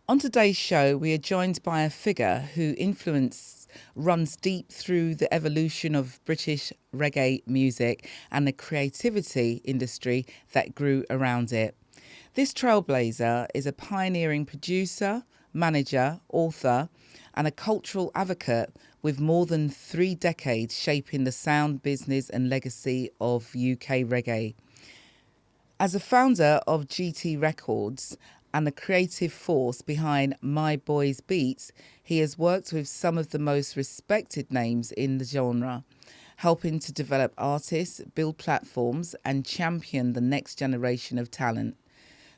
On today's show, we are joined by a figure whose influence runs deep through the evolution of British reggae music and the creativity industry that grew around it. This trailblazer is a pioneering producer, manager, author, and a cultural advocate with more than 3 decades shaping the sound, business, and legacy of UK reggae. As a founder of GT Records and the creative force behind My Boys Beats, he has worked with some of the most respected names in the genre, helping to develop artists, build platforms, and champion the next generation of talent.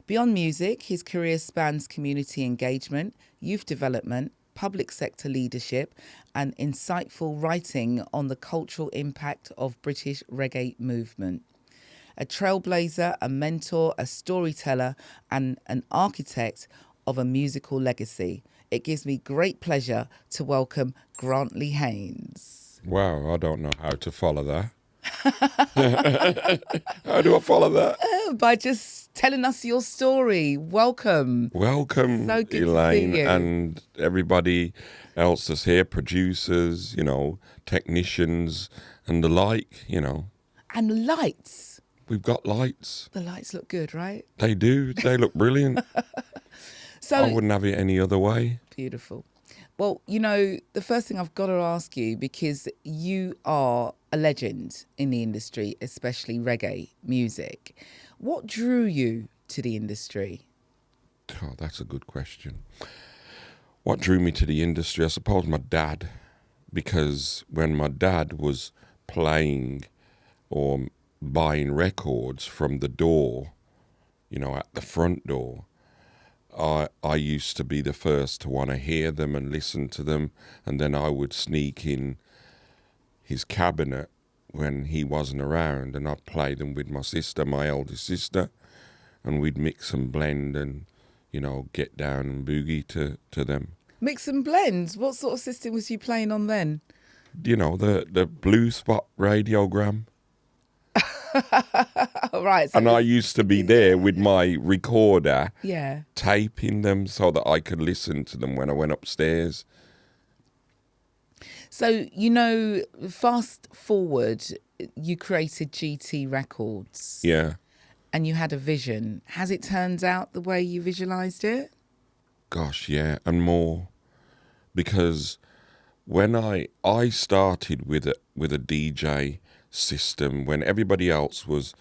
Beyond music, his career spans community engagement, youth development, public sector leadership, and insightful writing on the cultural impact of British reggae movement. A trailblazer, a mentor, a storyteller, and an architect of a musical legacy. It gives me great pleasure to welcome Grantley Haynes. Wow, I don't know how to follow that. How do I follow that? By just telling us your story. Welcome. Welcome, So good Elayne, to see you. and everybody else that's here, producers, technicians, and the like, And lights. We've got lights. The lights look good, right? They do. They look brilliant. So I wouldn't have it any other way. beautiful. Well, the first thing I've got to ask you, because you are a legend in the industry, especially reggae music. What drew you to the industry? Oh, that's a good question. What drew me to the industry? I suppose my dad, because when my dad was playing or buying records from the door, at the front door, I used to be the first to want to hear them and listen to them, and then I would sneak in his cabinet when he wasn't around, and I'd play them with my sister, my eldest sister, and we'd mix and blend and, get down and boogie to them. Mix and blends. What sort of system was you playing on then? The blue spot radiogram. Right. So And I used to be there with my recorder, yeah. taping them so that I could listen to them when I went upstairs. So, fast forward, you created GT Records. Yeah. And you had a vision. Has it turned out the way you visualised it? Gosh, yeah, and more. Because when I started with a DJ system, when everybody else was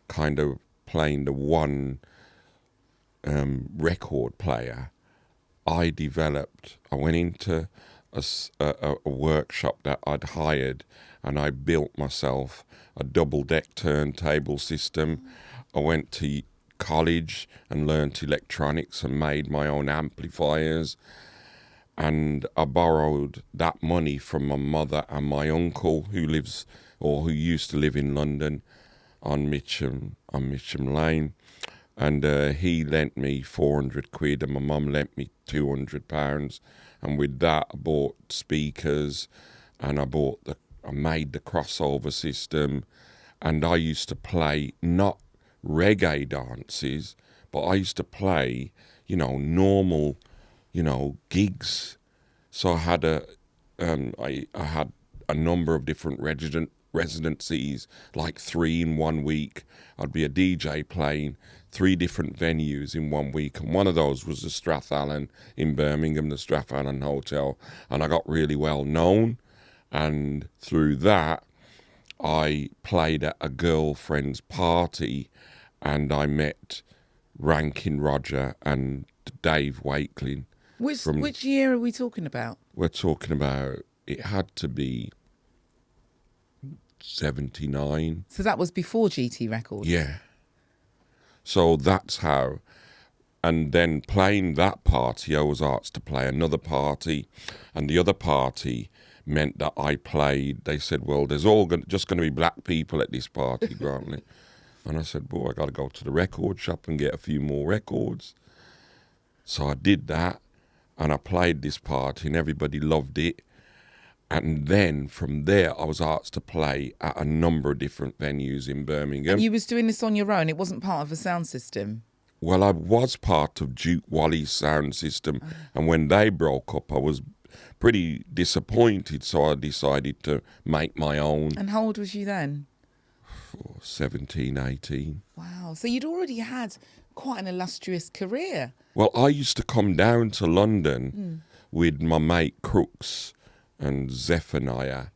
kind of playing the one record player, I went into a workshop that I'd hired, and I built myself a double-deck turntable system. I went to college and learnt electronics and made my own amplifiers, and I borrowed that money from my mother and my uncle who used to live in London on Mitcham Lane, and he lent me 400 quid and my mum lent me £200, and with that I bought speakers, and I made the crossover system, and I used to play not reggae dances, but I used to play, normal, gigs. So I had I had a number of different residencies, like 3 in 1 week. I'd be a DJ playing 3 different venues in 1 week, and one of those was the Strathallan in Birmingham, the Strathallan Hotel, and I got really well known, and through that I played at a girlfriend's party, and I met Rankin Roger and Dave Wakeling. Which year are we talking about? We're talking about, it had to be 79. So that was before GT Records? Yeah. So that's how. And then playing that party, I was asked to play another party, and the other party meant that I played. They said, well, there's just going to be black people at this party, Grantley. And I said, I got to go to the record shop and get a few more records. So I did that, and I played this party, and everybody loved it. And then from there, I was asked to play at a number of different venues in Birmingham. And you was doing this on your own? It wasn't part of a sound system? Well, I was part of Duke Wally's sound system, and when they broke up, I was pretty disappointed, so I decided to make my own. And how old was you then? 17, 18. Wow. So you'd already had quite an illustrious career. Well, I used to come down to London with my mate Crooks and Zephaniah,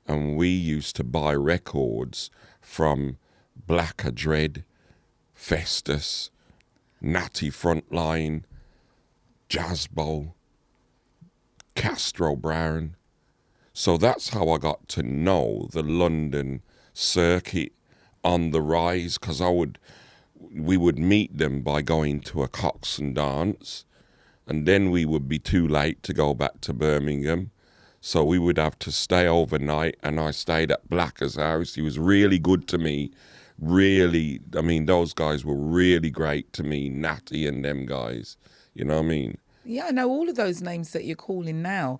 and we used to buy records from Blacker Dread, Festus, Natty Frontline, Jazzbo, Castro Brown. So that's how I got to know the London circuit on the rise, because we would meet them by going to a Coxon dance, and then we would be too late to go back to Birmingham. So we would have to stay overnight, and I stayed at Blacker's house. He was really good to me. Really, I mean, those guys were really great to me, Natty and them guys. You know what I mean? Yeah, I know all of those names that you're calling now.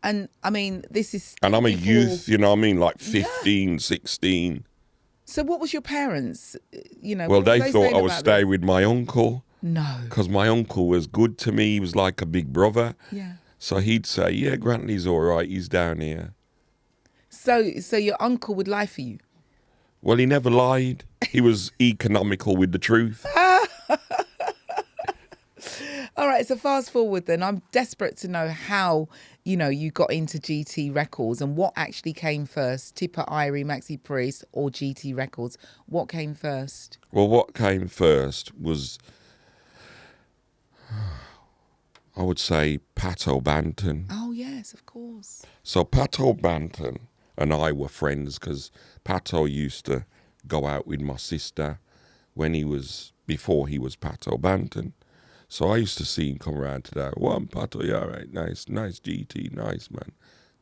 And I mean, this is... And I'm a before- youth, you know what I mean? Like 15, 16. So what was your parents, you know... Well, what were they thought saying I would about stay this? with my uncle, No. because my uncle was good to me. He was like a big brother. Yeah. So he'd say, yeah, Grantley's all right. He's down here. So your uncle would lie for you? Well, he never lied. He was economical with the truth. All right, so fast forward then. I'm desperate to know how, you know, you got into GT Records and what actually came first, Tipper Irie, Maxi Priest or GT Records. What came first? Well, what came first was, I would say, Pat O'Banton. Oh, yes, of course. So Pat O'Banton and I were friends, because Pato used to go out with my sister before he was Pat O'Banton. So I used to see him come around to that. Well, I'm Pato, yeah, all right, nice GT, nice, man.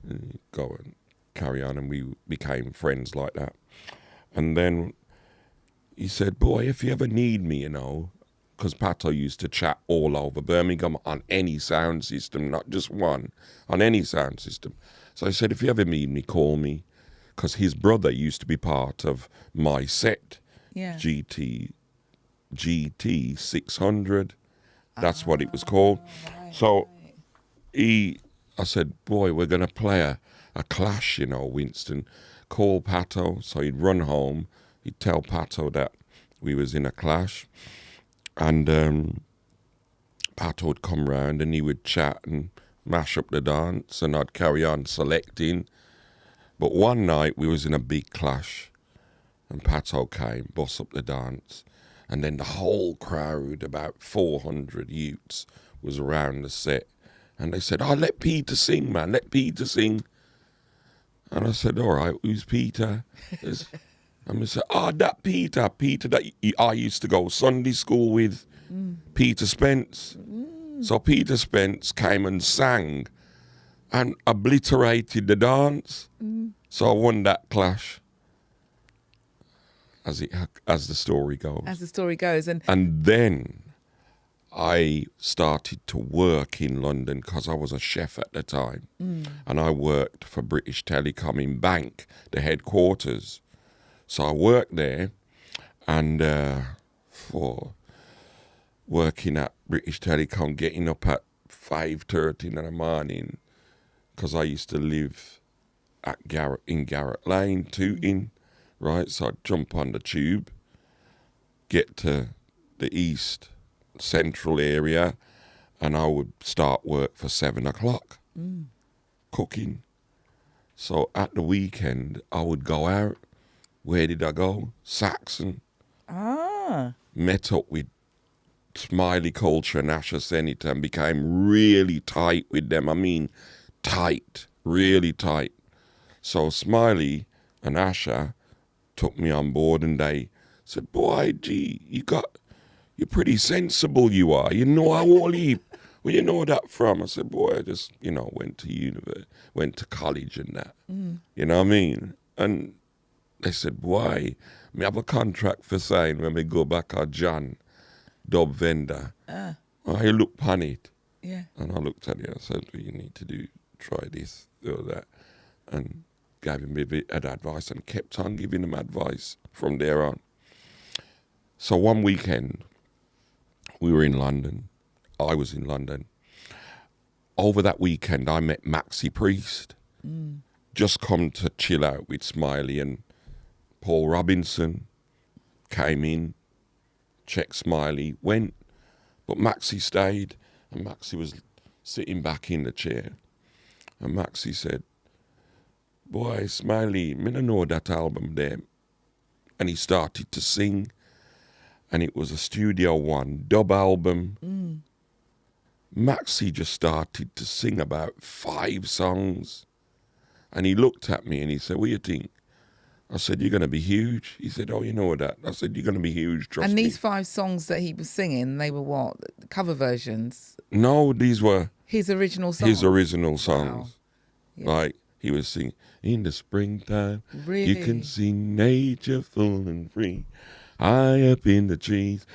And he'd go and carry on, and we became friends like that. And then he said, boy, if you ever need me, you know, because Pato used to chat all over Birmingham on any sound system, not just one, on any sound system. So I said, if you ever need me, call me, because his brother used to be part of my set, Yeah. GT 600. That's what it was called. So I said, boy, we're going to play a clash, you know, Winston. Call Pato. So he'd run home. He'd tell Pato that we was in a clash. And Pato would come round and he would chat and mash up the dance, and I'd carry on selecting. But one night we was in a big clash, and Pato came, boss up the dance, and then the whole crowd, about 400 youths, was around the set, and they said, oh, let Peter sing, man, let Peter sing. And I said, all right, who's Peter? And they said, oh, that Peter that I used to go Sunday school with, Peter Spence. So Peter Spence came and sang and obliterated the dance. So I won that clash, as the story goes. As the story goes. And then I started to work in London, because I was a chef at the time. And I worked for British Telecom in Bank, the headquarters. So I worked there, and for working at British Telecom, getting up at 5:30 in the morning, because I used to live in Garrett Lane, Tooting, right? So I'd jump on the tube, get to the east central area, and I would start work for 7 o'clock, cooking. So at the weekend, I would go out. Where did I go? Saxon. Met up with Smiley Culture and Asher Senator and became really tight with them. I mean, tight, really tight. So Smiley and Asher took me on board, and they said, boy, gee, you're pretty sensible, you are. You know how all you, where you know that from? I said, boy, I just, you know, went to university, went to college and that. You know what I mean? And they said, boy, me have a contract for saying when we go back at John, dub vendor. I looked on it. yeah. And I looked at it and I said, well, you need to try this, or that. And gave him a bit of advice and kept on giving him advice from there on. So one weekend, We were in London. I was in London. Over that weekend, I met Maxi Priest. Just come to chill out with Smiley, and Paul Robinson came in, checked Smiley, went. But Maxi stayed, and Maxi was sitting back in the chair. And Maxi said, "Boy, Smiley, me no know that album there." And he started to sing, and it was a Studio One dub album. Maxi just started to sing about 5 songs. And he looked at me and he said, "What do you think?" I said, "You're going to be huge." He said, "Oh, you know that." I said, "You're going to be huge, trust And me." these 5 songs that he was singing, they were what? Cover versions? No, these were His original songs? his original songs. Wow. Yeah. Like, he was singing, "In the springtime, Really? you can see nature full and free. High up in the trees,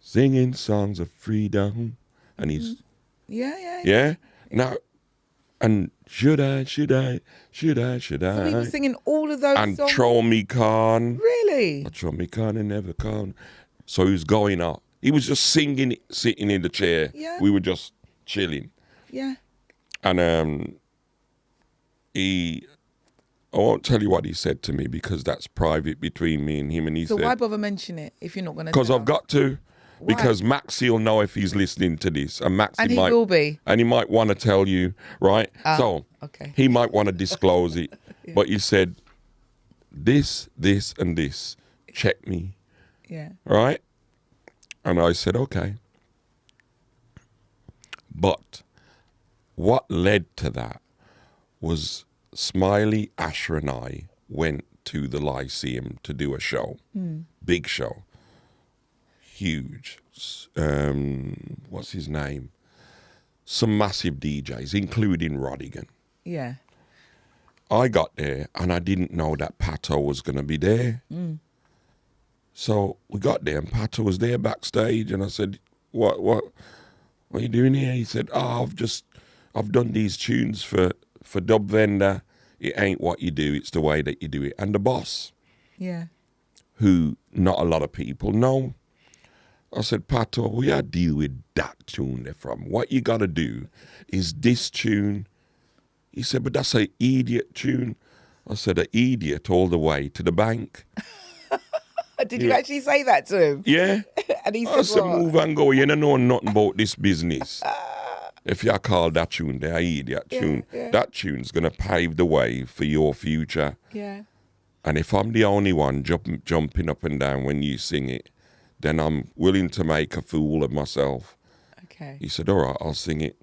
singing songs of freedom." And he's, Yeah. Now, and should I? So he was singing all of those And songs? throw me corn. Really? I throw me corn and never corn. So he was going up. He was just singing it, sitting in the chair. Yeah. We were just chilling. Yeah. And I won't tell you what he said to me because that's private between me and him. And he So said, why bother mention it if you're not going to? because I've got to. Why? Because Maxie will know if he's listening to this. And Maxie And he might, will be. And he might want to tell you, right? So okay. he might want to disclose it. But he said, this, and this. Check me. Yeah. Right? And I said, okay. But what led to that was Smiley, Asher and I went to the Lyceum to do a show. Big show. Huge. What's his name? Some massive DJs, including Rodigan. Yeah. I got there and I didn't know that Pato was going to be there. So we got there and Pato was there backstage and I said, what are you doing here? He said, I've done these tunes for Dub Vendor. It ain't what you do, it's the way that you do it. And the boss, Yeah. who not a lot of people know, I said, "Pato, we gotta deal with that tune there from. What you gotta do is this tune." He said, "But that's an idiot tune." I said, "An idiot all the way to the bank." Did you actually say that to him? Yeah. And he I said, said, what? "Move and go. You don't know nothing about this business. If you call that tune the idiot tune, that tune's gonna pave the way for your future. Yeah. And if I'm the only one jumping up and down when you sing it, then I'm willing to make a fool of myself." Okay. He said, "All right, I'll sing it."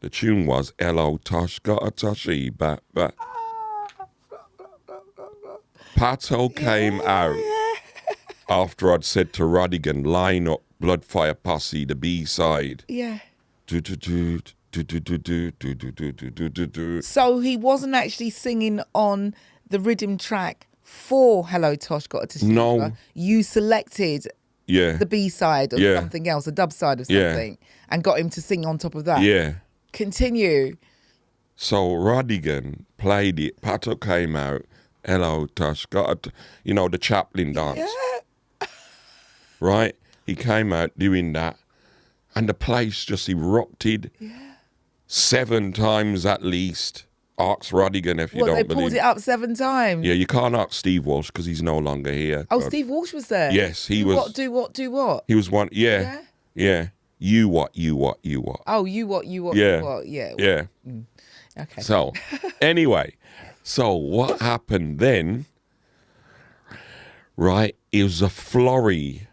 The tune was, "Hello, Tosh, got a Toshy, but." Pato came out after I'd said to Rodigan, "Line up Bloodfire Posse, the B-side." Yeah. Do. So he wasn't actually singing on the rhythm track for Hello Tosh Got a Toshiba. No. You selected Yeah. the B-side of something else, a dub side of something, and got him to sing on top of that. Yeah. Continue. So Rodigan played it. Pato came out. "Hello, Tosh, got a the Chaplin dance." Yeah. Right? He came out doing that. And the place just erupted. Yeah. 7 times at least. Ask Rodigan if you don't They believe. pulled it up 7 times. Yeah, you can't ask Steve Walsh because he's no longer here. Oh, Steve Walsh was there. Yes, he was. Do what? He was one. Yeah. You what? Oh, you what? Yeah. You what? Yeah. Yeah. Okay. So, anyway, what happened then, right, it was a flurry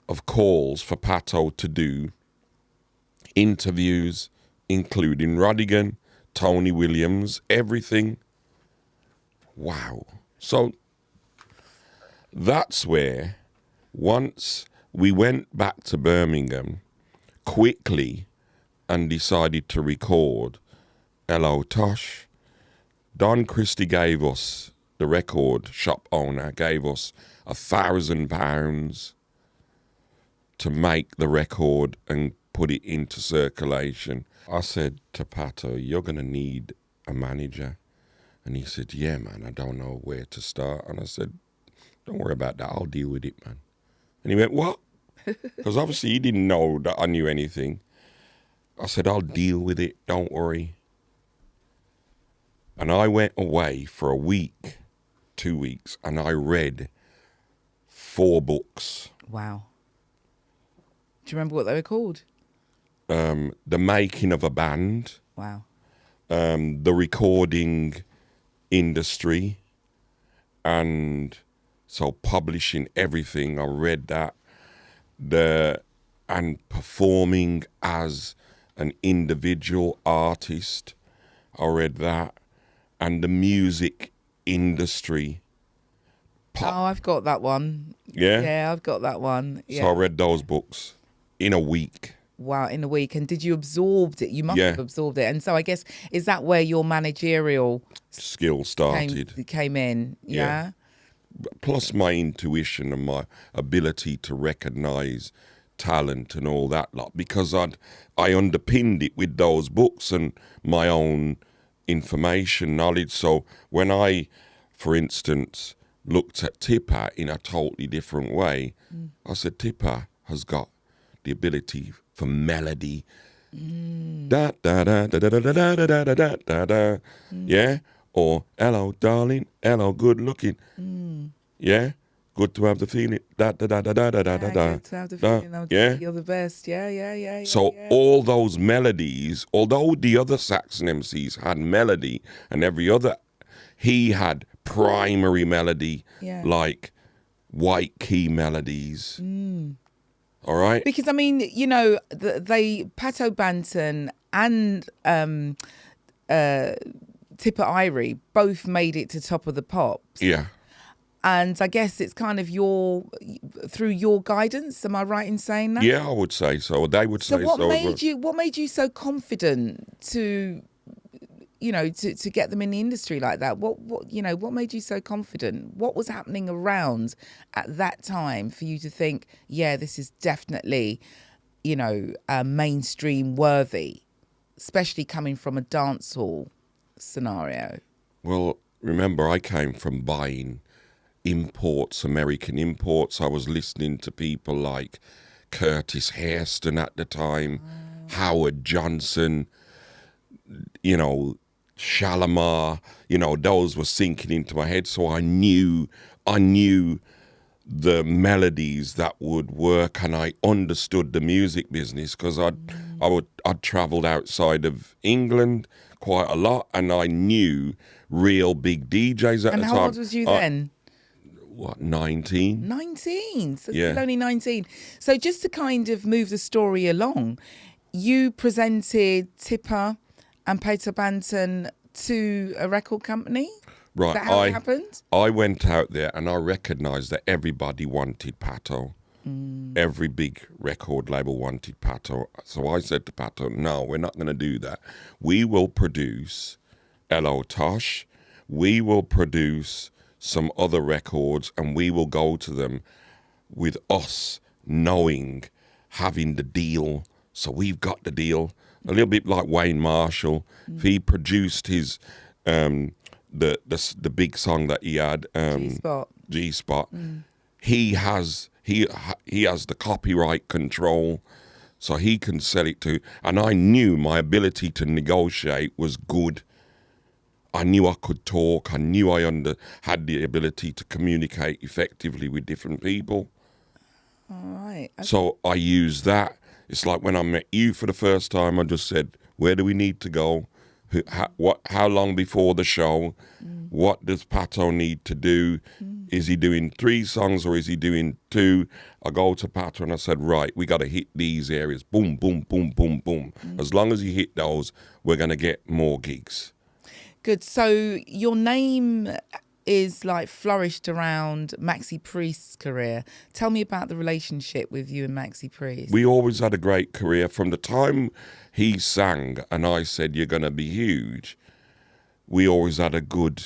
of calls for Pato to do interviews, including Rodigan, Tony Williams, everything. Wow. So that's where, once we went back to Birmingham quickly and decided to record Hello Tosh, Don Christie gave us, the record shop owner, gave us £1,000 to make the record and put it into circulation. I said to Pato, "You're going to need a manager." And he said, "Yeah, man, I don't know where to start." And I said, "Don't worry about that. I'll deal with it, man." And he went, "What?" Because obviously he didn't know that I knew anything. I said, I'll deal with it, don't worry. And I went away for a week, 2 weeks, and I read 4 books. Wow. Do you remember what they were called? The Making of a Band, Wow. the recording industry, and so publishing everything. I read that. And performing as an individual artist. I read that. And the music industry. Oh, I've got that one. Yeah? Yeah, I've got that one. Yeah. So I read those books in a week. Wow, in a week. And did you absorb it? You must Yeah. have absorbed it. And so I guess, is that where your managerial Skill started. came in? Yeah. Plus my intuition and my ability to recognise talent and all that lot, because I underpinned it with those books and my own information knowledge. So when I, for instance, looked at Tipper in a totally different way, I said, Tipper has got the ability for melody. Da da da da da da da da da da da da da. Yeah? Or hello darling, hello good looking. Yeah? Good to have the feeling. Da da da da da da da da. Good to have the feeling. Yeah? You're the best. Yeah. So all those melodies, although the other Saxon MCs had melody and every other, he had primary melody, like white key melodies. All right? Because, I mean, you know, Pato Banton and Tipper Irie both made it to Top of the Pops. Yeah. And I guess it's kind of through your guidance. Am I right in saying that? Yeah, I would say so. They would say so. What made you so confident to, you know, to get them in the industry like that? What made you so confident? What was happening around at that time for you to think, yeah, this is definitely, you know, mainstream worthy, especially coming from a dancehall scenario? Well, remember, I came from buying imports, American imports. I was listening to people like Curtis Hairston at the time, Howard Johnson, you know, Shalimar, you know, those were sinking into my head. So I knew the melodies that would work, and I understood the music business because I'd traveled outside of England quite a lot, and I knew real big DJs at the time. And how old was you then? 19? 19. So Yeah. still only 19. So just to kind of move the story along, you presented Tipper and Peter Banton to a record company? Right. Is that how it happened? I went out there and I recognised that everybody wanted Pato. Every big record label wanted Pato. So I said to Pato, no, we're not going to do that. We will produce Hello Tosh. We will produce some other records, and we will go to them with us knowing, having the deal. So we've got the deal. A little bit like Wayne Marshall. If he produced his the big song that he had, G-Spot. He has the copyright control, so he can sell it to. And I knew my ability to negotiate was good. I knew I could talk. I knew I had the ability to communicate effectively with different people. All right. Okay. So I used that. It's like when I met you for the first time, I just said, where do we need to go? How long before the show? What does Pato need to do? Is he doing 3 songs or is he doing 2? I go to Pato and I said, right, we got to hit these areas. Boom, boom, boom, boom, boom. As long as you hit those, we're going to get more gigs. Good. So your name is like flourished around Maxi Priest's career. Tell me about the relationship with you and Maxi Priest. We always had a great career. From the time he sang and I said, you're going to be huge, we always had a good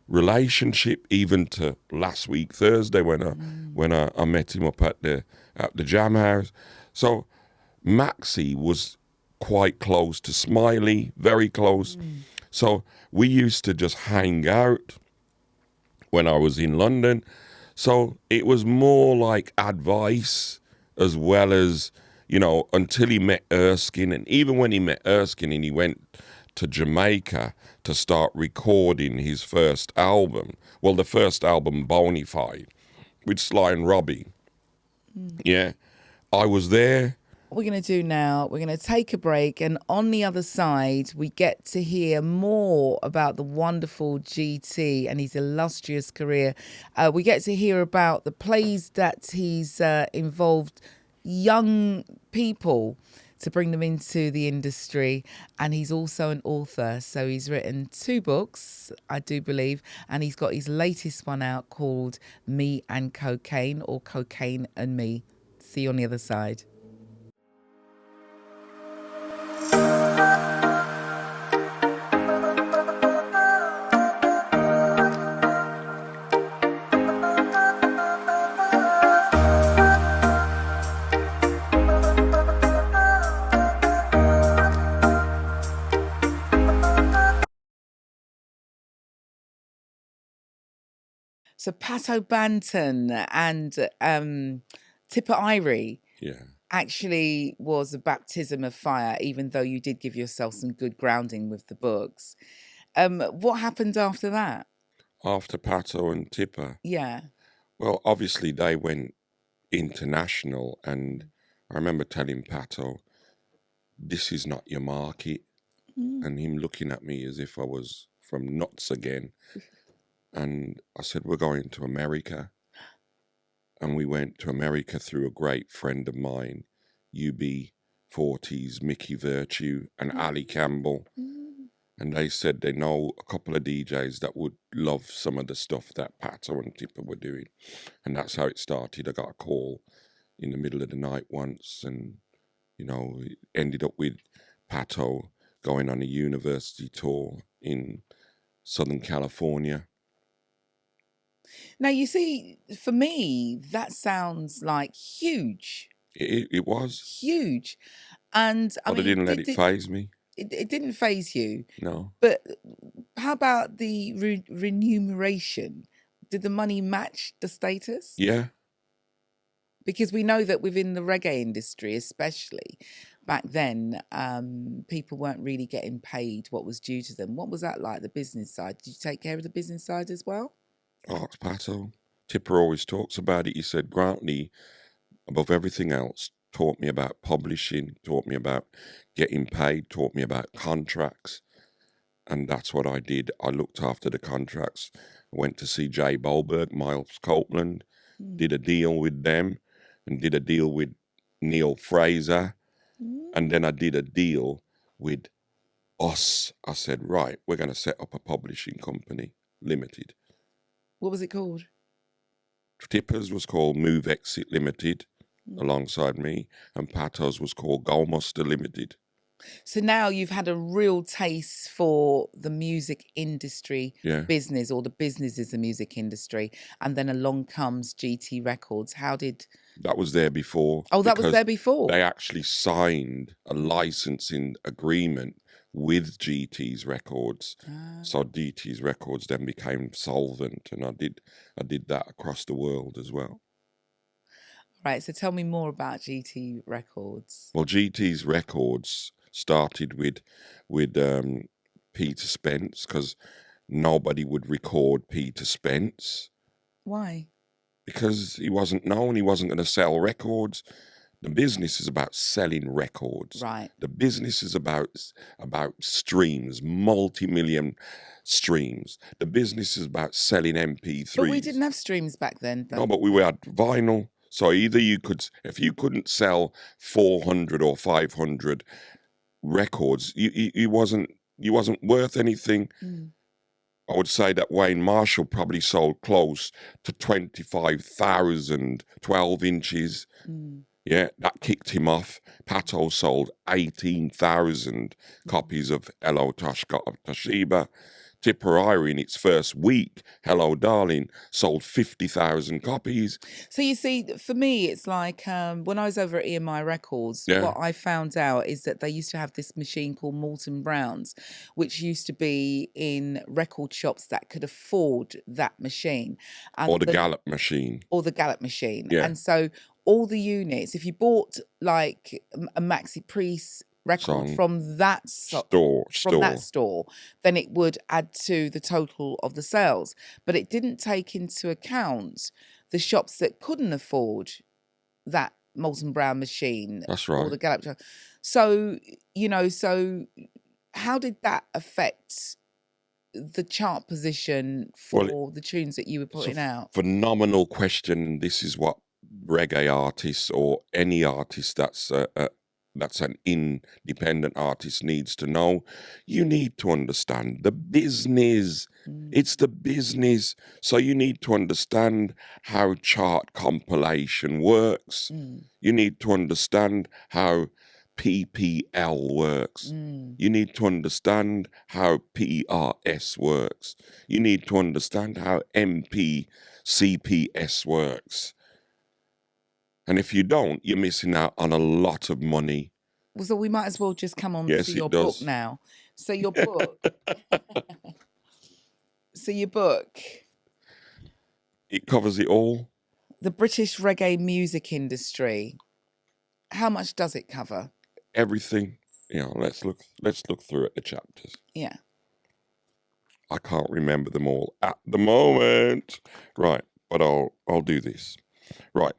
relationship, even to last week, Thursday, when I met him up at the Jam House. So Maxi was quite close to Smiley, very close. So we used to just hang out when I was in London. So it was more like advice as well as, you know, until he met Erskine. And even when he met Erskine and he went to Jamaica to start recording his first album, well, the first album, Bonafide, with Sly and Robbie. Yeah, I was there. What we're going to do now, we're going to take a break, and on the other side we get to hear more about the wonderful GT and his illustrious career. We get to hear about the plays that he's involved young people to bring them into the industry, and he's also an author, so he's written 2 books, I do believe, and he's got his latest one out called Me and Cocaine, or Cocaine and Me. See you on the other side. So Pato Banton and Tipper Irie Yeah. actually was a baptism of fire, even though you did give yourself some good grounding with the books. What happened after that? After Pato and Tipper, Yeah. well, obviously they went international, and I remember telling Pato, this is not your market, and him looking at me as if I was from nuts again. And I said, we're going to America. And we went to America through a great friend of mine, UB40's Mickey Virtue and Ali Campbell. And they said they know a couple of DJs that would love some of the stuff that Pato and Tipper were doing. And that's how it started. I got a call in the middle of the night once, and, you know, it ended up with Pato going on a university tour in Southern California. Now, you see, for me, that sounds like huge. It was. Huge. And I But mean, I didn't let it faze me. It didn't faze you. No. But how about the remuneration? Did the money match the status? Yeah. Because we know that within the reggae industry, especially back then, people weren't really getting paid what was due to them. What was that like, the business side? Did you take care of the business side as well? Ask Pato. Tipper always talks about it. He said, Grantley, above everything else, taught me about publishing, taught me about getting paid, taught me about contracts. And that's what I did. I looked after the contracts. I went to see Jay Bolberg, Miles Copeland, did a deal with them, and did a deal with Neil Fraser. And then I did a deal with us. I said, right, we're going to set up a publishing company, limited. What was it called? Tipper's was called Move Exit Limited, alongside me, and Pato's was called Goldmuster Limited. So now you've had a real taste for the music industry business, or the businesses, the music industry, and then along comes GT Records. How did... That was there before. Oh, that was there before? They actually signed a licensing agreement with GT's Records. So GT's Records then became solvent, and I did that across the world as well. Right, so tell me more about GT Records. Well, GT's Records started with Peter Spence, because nobody would record Peter Spence. Why? Because he wasn't known, he wasn't going to sell records. The business is about selling records. Right. The business is about streams, multi-million streams. The business is about selling MP3s. But we didn't have streams back then, though. No, but we had vinyl. So either you could, if you couldn't sell 400 or 500 records, you wasn't worth anything. I would say that Wayne Marshall probably sold close to 25,000 12 inches. Yeah, that kicked him off. Pato sold 18,000 copies of Hello Toshiba. Tipperary in its first week, Hello Darling, sold 50,000 copies. So you see, for me, it's like when I was over at EMI Records, what I found out is that they used to have this machine called Morton Brown's, which used to be in record shops that could afford that machine. Or the Gallup machine. Or the Gallup machine. Yeah. And so all the units, if you bought like a Maxi Priest record Song. from that store, then it would add to the total of the sales. But it didn't take into account the shops that couldn't afford that Molton Brown machine. That's Or right. the Gallup. So, so how did that affect the chart position for the tunes that you were putting out? Phenomenal question. This is what reggae artists or any artist that's an independent artist needs to know. You need to understand the business. It's the business. So you need to understand how chart compilation works. You need to understand how PPL works. You need to understand how PRS works. You need to understand how CPS works. And if you don't, you're missing out on a lot of money. So we might as well just come on Yes, to it your does. book now. So your book. Your book. It covers it all. The British reggae music industry. How much does it cover? Everything. Let's look through at the chapters. Yeah. I can't remember them all at the moment. Right, but I'll do this. Right.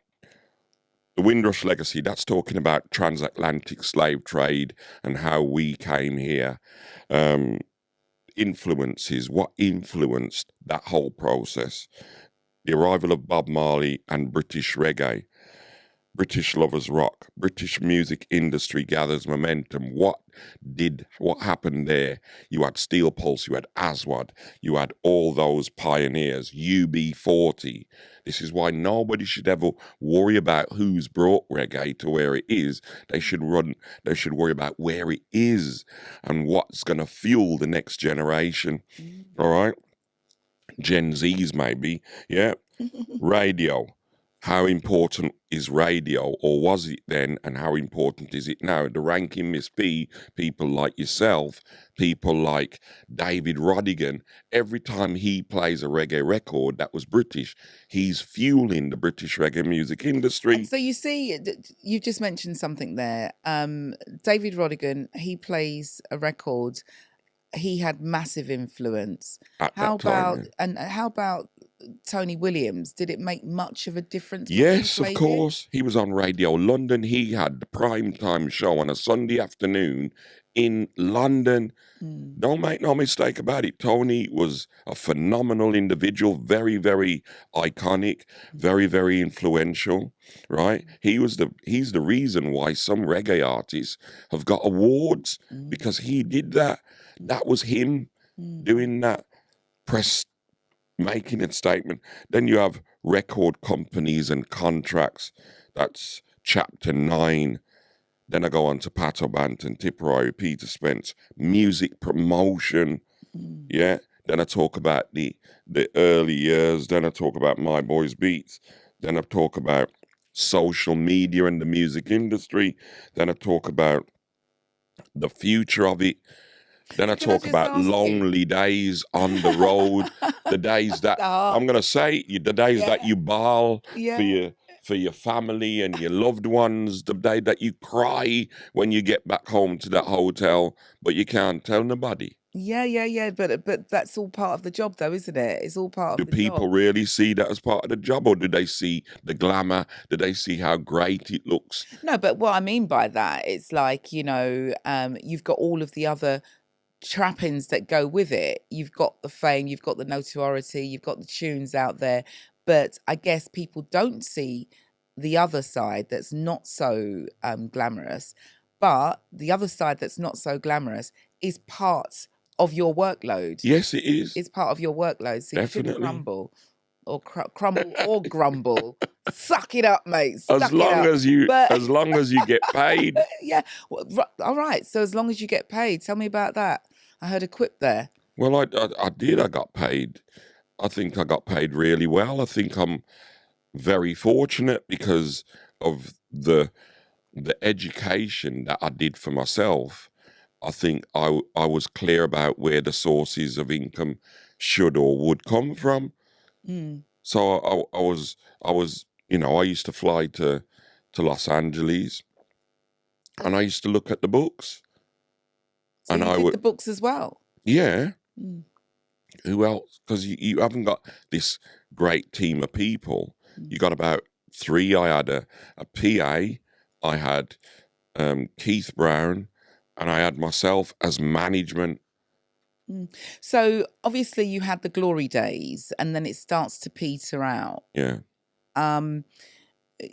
The Windrush legacy, that's talking about transatlantic slave trade and how we came here. Influences, what influenced that whole process. The arrival of Bob Marley and British reggae. British lovers rock. British music industry gathers momentum. What happened there? You had Steel Pulse, you had Aswad, you had all those pioneers, UB40. This is why nobody should ever worry about who's brought reggae to where it is. They should worry about where it is and what's going to fuel the next generation. All right? Gen Zs maybe, yeah. Radio. How important is radio, or was it then, and how important is it now? The ranking Miss P, people like yourself, people like David Rodigan, every time he plays a reggae record that was British, he's fueling the British reggae music industry. And so you see, you just mentioned something there. David Rodigan, he plays a record. He had massive influence. How about Tony Williams? Did it make much of a difference? Yes, of course. He was on Radio London. He had the prime time show on a Sunday afternoon in London. Don't make no mistake about it. Tony was a phenomenal individual, very, very iconic, very, very influential, right? He's the reason why some reggae artists have got awards because he did that. That was him doing that, making a statement. Then you have record companies and contracts. That's chapter 9. Then I go on to Pato Banton, Tipperary, Peter Spence, music promotion. Yeah. Then I talk about the early years. Then I talk about My Boys Beats. Then I talk about social media and the music industry. Then I talk about the future of it. Then I talk about lonely days on the road, the days that I'm going to say, the days that you bawl for your family and your loved ones, the day that you cry when you get back home to that hotel, but you can't tell nobody. Yeah. But that's all part of the job, though, isn't it? It's all part of the job. Do people really see that as part of the job, or do they see the glamour? Do they see how great it looks? No, but what I mean by that, it's like, you've got all of the other trappings that go with it. You've got the fame, you've got the notoriety, you've got the tunes out there, but I guess people don't see the other side that's not so glamorous. But the other side that's not so glamorous is part of your workload. Yes, it is. It's part of your workload. So Definitely. You shouldn't crumble or grumble. Suck it up, mate. As long as you get paid. Yeah. Well, all right. So as long as you get paid, tell me about that. I heard a quip there. Well, I did. I got paid. I think I got paid really well. I think I'm very fortunate because of the education that I did for myself. I think I was clear about where the sources of income should or would come from. So I was, I used to fly to to Los Angeles, and I used to look at the books. So and you I did would, the books as well? yeah. Mm. Who else? Because you haven't got this great team of people. You got about 3. I had a PA. I had Keith Brown, and I had myself as management. So obviously you had the glory days, and then it starts to peter out. Yeah.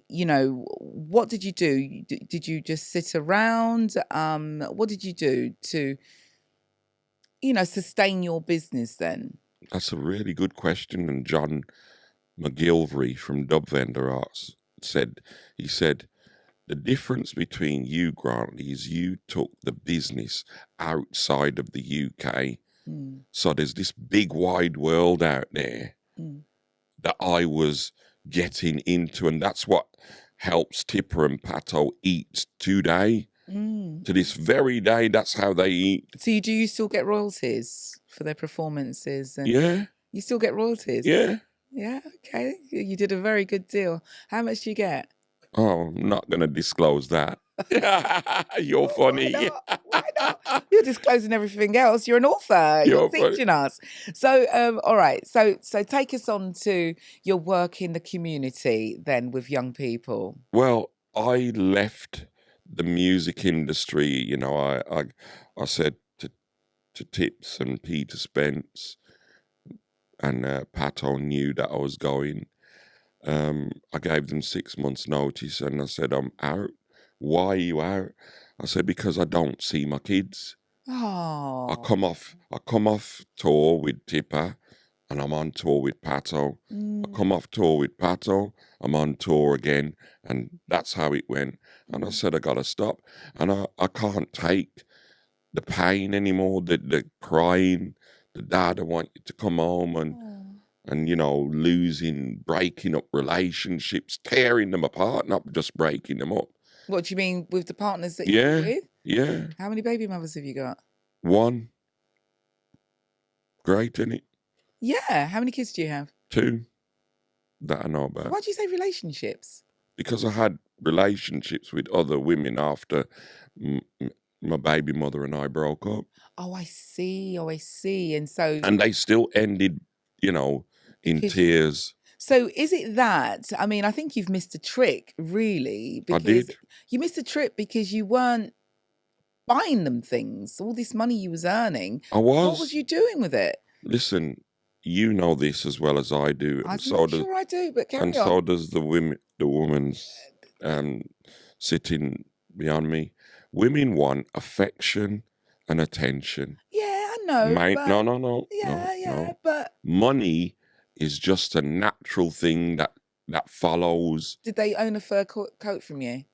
You know, what did you do? Did you just sit around? What did you do to, sustain your business then? That's a really good question. And John McGilvery from Dub Vendor Arts he said, the difference between you, Grantley, is you took the business outside of the UK. So there's this big wide world out there that I was getting into, and that's what helps Tipper and Pato eat today. To this very day, that's how they eat. So do you still get royalties for their performances? And Yeah. you still get royalties? Yeah. Yeah, okay. You did a very good deal. How much do you get? Oh, I'm not going to disclose that. You're funny. Why not? You're disclosing everything else. You're an author. You're teaching us. So, all right. So take us on to your work in the community then with young people. Well, I left the music industry. I said to Tips and Peter Spence, and Pato knew that I was going. I gave them 6 months' notice, and I said, I'm out. Why are you out? I said, because I don't see my kids. Oh. I come off tour with Tipper, and I'm on tour with Pato. I come off tour with Pato, I'm on tour again, and that's how it went. And I said, I gotta stop. And I can't take the pain anymore, the crying, the dad, I want you to come home, and breaking up relationships, tearing them apart, not just breaking them up. What do you mean with the partners that you're with? Yeah. How many baby mothers have you got? 1. Great, isn't it? Yeah. How many kids do you have? 2 that I know about. Why do you say relationships? Because I had relationships with other women after my baby mother and I broke up. Oh, I see. And they still ended, in tears. So is it that, I mean, I think you've missed a trick, really. I did. You missed a trick because you weren't buying them things. All this money you was earning. I was. What was you doing with it? Listen, you know this as well as I do. I'm not sure I do, but carry on. And so does the woman sitting behind me. Women want affection and attention. Yeah, I know. No. Yeah, but money is just a natural thing that follows. Did they own a fur coat from you?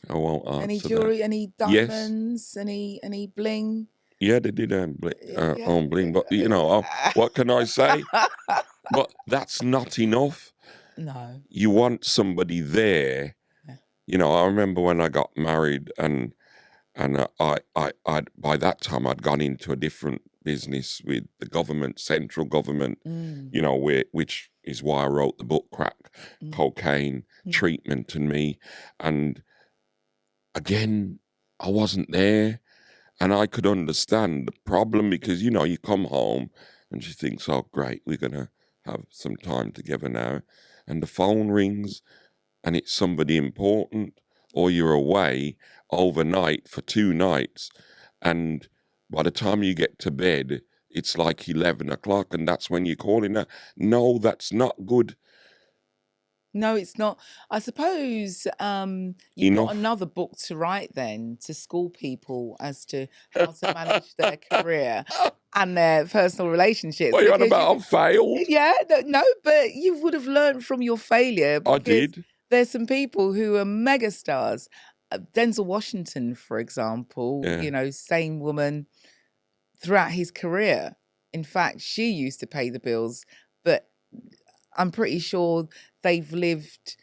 I won't answer any jewelry, that. Any diamonds, yes. Any bling? Yeah, they did own bling, but what can I say? But that's not enough. No. You want somebody there. Yeah. I remember when I got married, and I by that time I'd gone into a different business with the government, central government, which is why I wrote the book Crack, Cocain, Treatment and Me. And again, I wasn't there, and I could understand the problem because, you come home and she thinks, oh, great, we're going to have some time together now. And the phone rings and it's somebody important, or you're away overnight for 2 nights. And by the time you get to bed, it's like 11 o'clock, and that's when you're calling her. No, that's not good. No, it's not. I suppose you've got another book to write then to school people as to how to manage their career and their personal relationships. What are you on about? I've failed? Yeah, no, but you would have learned from your failure. I did. There's some people who are megastars. Denzel Washington, for example, same woman throughout his career. In fact, she used to pay the bills, but I'm pretty sure they've lived,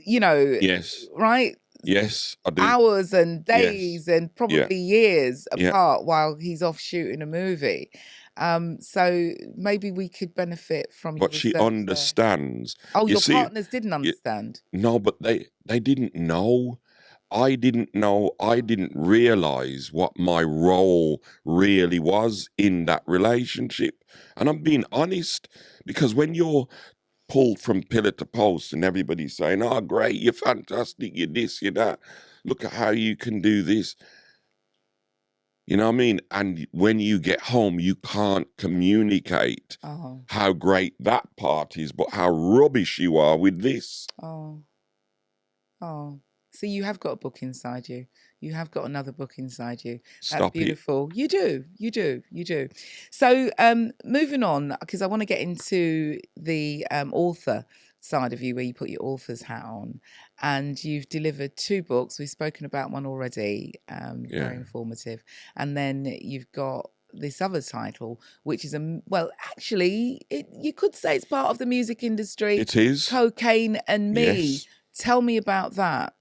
yes, right? Yes, I do. Hours and days and probably years apart while he's off shooting a movie. So maybe we could benefit from your But she research there. understands. Oh, You your see, partners didn't you, understand. no, but they didn't know. I didn't know. I didn't realize what my role really was in that relationship. And I'm being honest, because when you're pulled from pillar to post and everybody's saying, "Oh, great, you're fantastic, you're this, you're that. Look at how you can do this." You know what I mean? And when you get home, you can't communicate Oh, how great that part is, but how rubbish you are with this. oh, oh. So you have got a book inside you. You have got another book inside you. That's Stop it. beautiful. You do. You do. You do. So moving on, because I want to get into the author side of you where you put your author's hat on. And you've delivered two books. We've spoken about one already, Yeah. very informative. And then you've got this other title, which is well, actually, you could say it's part of the music industry. It is. Cocaine and Me. Yes. Tell me about that.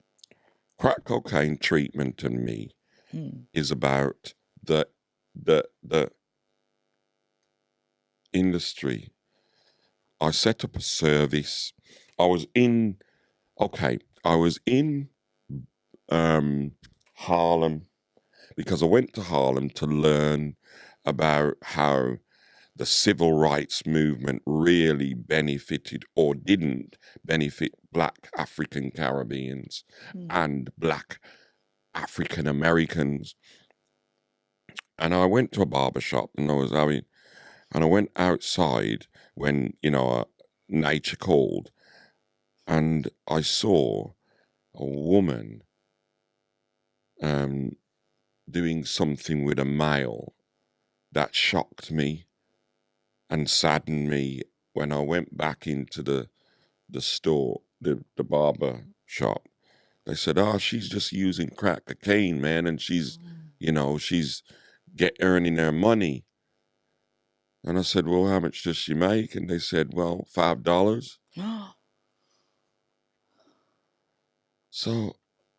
Crack cocaine treatment and me Mm. is about the industry. I set up a service. I was in Harlem because I went to Harlem to learn about how the civil rights movement really benefited or didn't benefit Black African Caribbeans and Black African Americans. And I went to a barber shop and I went outside when, nature called, and I saw a woman doing something with a male that shocked me and saddened me. When I went back into the store, the barber shop, they said, "Oh, she's just using crack cocaine, man, and she's earning her money." And I said, "Well, how much does she make?" And they said, "Well, $5." So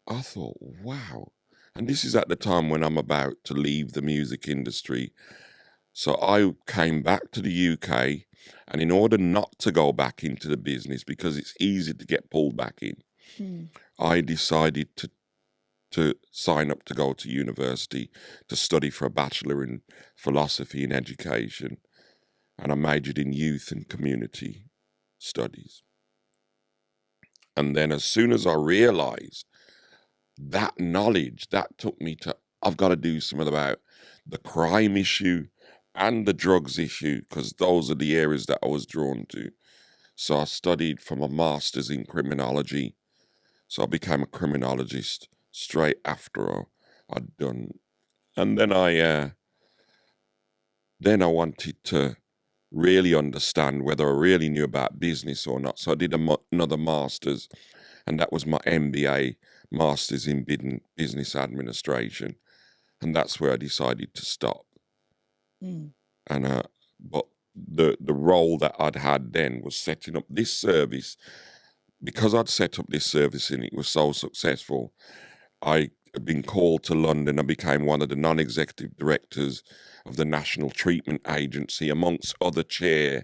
I thought, wow. And this is at the time when I'm about to leave the music industry. So I came back to the UK, and in order not to go back into the business, because it's easy to get pulled back in, I decided to sign up to go to university to study for a bachelor in philosophy and education. And I majored in youth and community studies. And then as soon as I realized that knowledge, that took me to, I've got to do something about the crime issue and the drugs issue, because those are the areas that I was drawn to. So I studied from a master's in criminology. So I became a criminologist straight after I'd done. And then I wanted to really understand whether I really knew about business or not. So I did another master's, and that was my MBA, Masters in Business Administration. And that's where I decided to stop. Mm. And but the role that I'd had then was setting up this service. Because I'd set up this service and it was so successful, I had been called to London. I became one of the non-executive directors of the National Treatment Agency, amongst other chair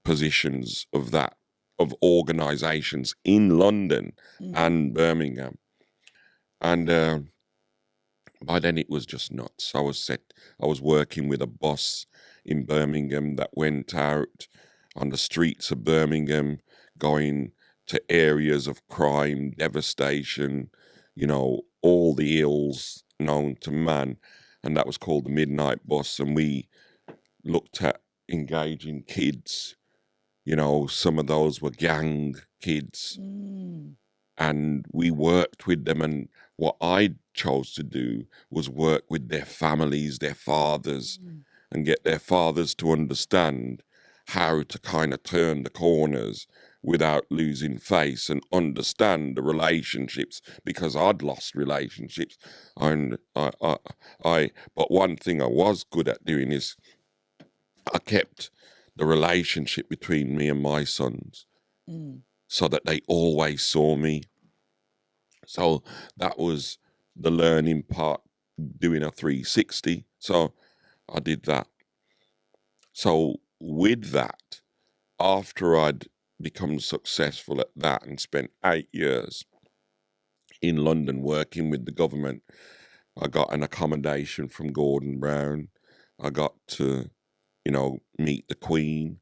positions of organisations in London and Birmingham. And by then it was just nuts. I was working with a bus in Birmingham that went out on the streets of Birmingham, going to areas of crime, devastation, all the ills known to man. And that was called the Midnight Bus. And we looked at engaging kids. Some of those were gang kids. And we worked with them. And what I chose to do was work with their families, their fathers, and get their fathers to understand how to kind of turn the corners without losing face, and understand the relationships, because I'd lost relationships. And but one thing I was good at doing is I kept the relationship between me and my sons so that they always saw me. So that was the learning part, doing a 360. So I did that. So with that, after I'd become successful at that and spent 8 years in London working with the government, I got an accommodation from Gordon Brown. I got to, meet the Queen,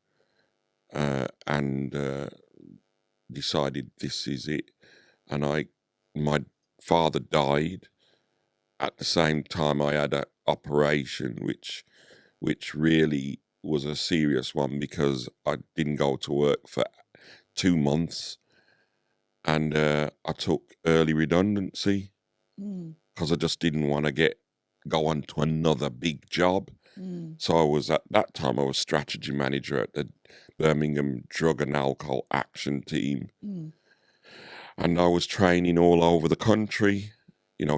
and decided this is it. And my father died at the same time. I had an operation, which really was a serious one because I didn't go to work for 2 months, and I took early redundancy because I just didn't want to go on to another big job. So at that time I was strategy manager at the Birmingham Drug and Alcohol Action Team, and I was training all over the country.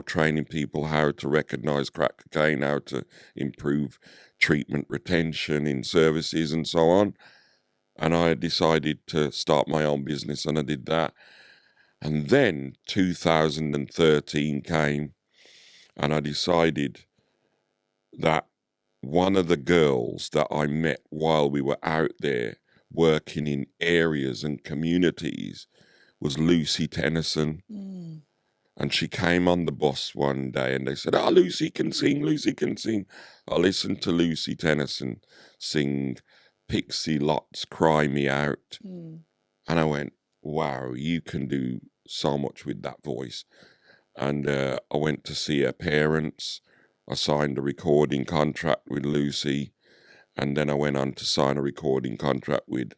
Training people how to recognise crack cocaine, how to improve treatment retention in services and so on. And I decided to start my own business, and I did that. And then 2013 came, and I decided that one of the girls that I met while we were out there working in areas and communities was Lucy Tennyson. And she came on the bus one day and they said, Lucy can sing, Lucy can sing. I listened to Lucy Tennyson sing Pixie Lot's Cry Me Out. And I went, wow, you can do so much with that voice. And I went to see her parents. I signed a recording contract with Lucy. And then I went on to sign a recording contract with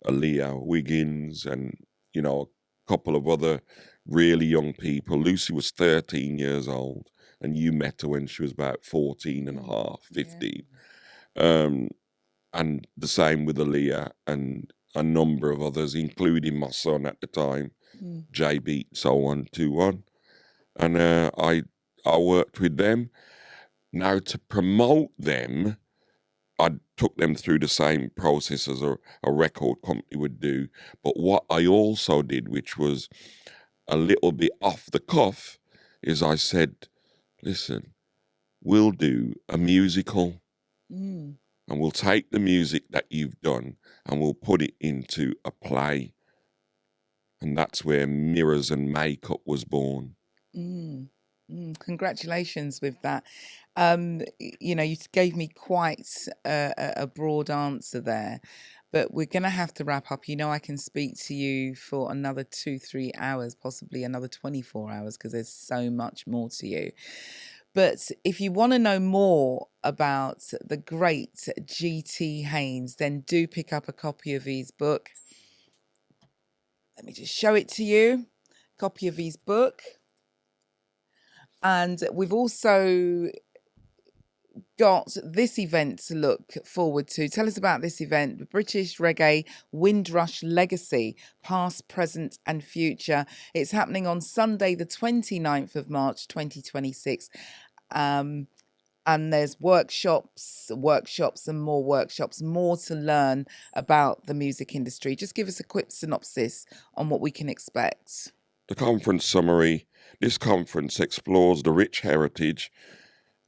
Aaliyah Wiggins and, a couple of other really young people. Lucy was 13 years old, and you met her when she was about 14 and a half, 15. Yeah. And the same with Aaliyah and a number of others, including my son at the time, JB, so on, 2-1. And I worked with them. Now, to promote them, I took them through the same process as a record company would do. But what I also did, which was a little bit off the cuff, is I said, listen, we'll do a musical, and we'll take the music that you've done and we'll put it into a play. And that's where Mirrors and Makeup was born. Congratulations with that. You gave me quite a broad answer there, but we're going to have to wrap up. I can speak to you for another 2-3 hours, possibly another 24 hours, because there's so much more to you. But if you want to know more about the great G.T. Haynes, then do pick up a copy of his book. Let me just show it to you. Copy of his book. And we've also got this event to look forward to. Tell us about this event, the British Reggae Windrush Legacy, Past, Present and Future. It's happening on Sunday, the 29th of March, 2026. And there's workshops and more workshops, more to learn about the music industry. Just give us a quick synopsis on what we can expect. The conference summary. This conference explores the rich heritage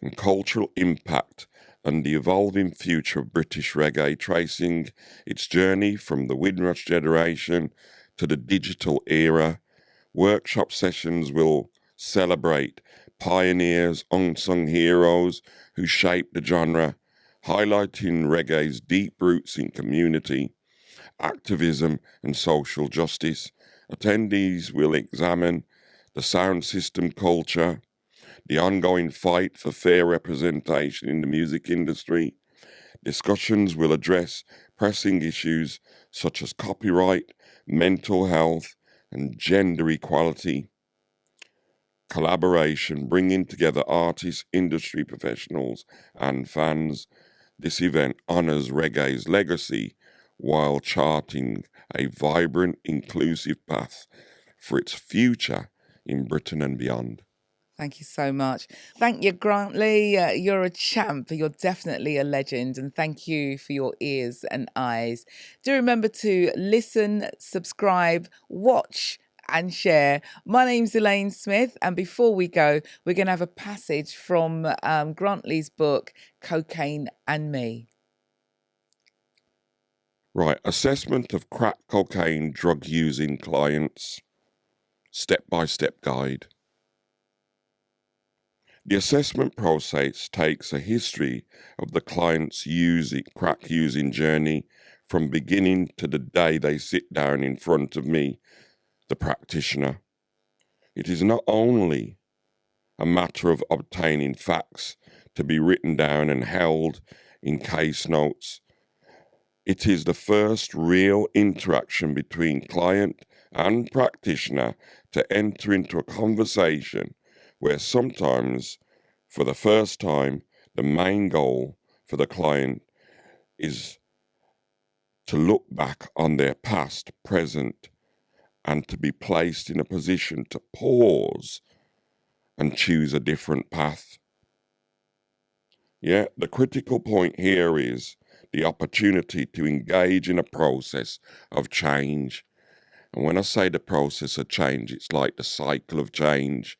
and cultural impact and the evolving future of British reggae, tracing its journey from the Windrush generation to the digital era. Workshop sessions will celebrate pioneers, unsung heroes who shaped the genre, highlighting reggae's deep roots in community, activism and social justice. Attendees will examine the sound system culture, the ongoing fight for fair representation in the music industry. Discussions will address pressing issues such as copyright, mental health, and gender equality. Collaboration, bringing together artists, industry professionals, and fans. This event honours reggae's legacy while charting a vibrant, inclusive path for its future in Britain and beyond. Thank you so much. Thank you, Grantley. You're a champ. You're definitely a legend. And thank you for your ears and eyes. Do remember to listen, subscribe, watch, and share. My name's Elayne Smith. And before we go, we're going to have a passage from Grantley's book, Cocain and Me. Right, assessment of crack cocaine drug using clients, step-by-step guide. The assessment process takes a history of the client's crack using journey from beginning to the day they sit down in front of me, the practitioner. It is not only a matter of obtaining facts to be written down and held in case notes. It is the first real interaction between client and practitioner to enter into a conversation where sometimes, for the first time, the main goal for the client is to look back on their past, present, and to be placed in a position to pause and choose a different path. Yeah, the critical point here is the opportunity to engage in a process of change. And when I say the process of change, it's like the cycle of change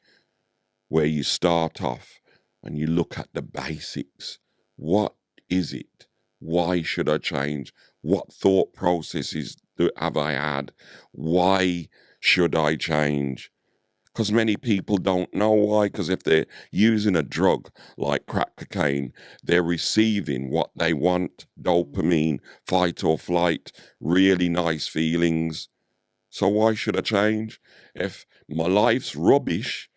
where you start off and you look at the basics. What is it? Why should I change? What thought processes have I had? Why should I change? Because many people don't know why, because if they're using a drug like crack cocaine, they're receiving what they want, dopamine, fight or flight, really nice feelings. So why should I change? If my life's rubbish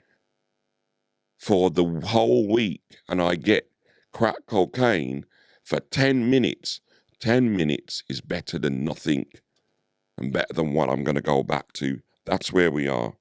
for the whole week and I get crack cocaine for 10 minutes, 10 minutes is better than nothing and better than what I'm going to go back to. That's where we are.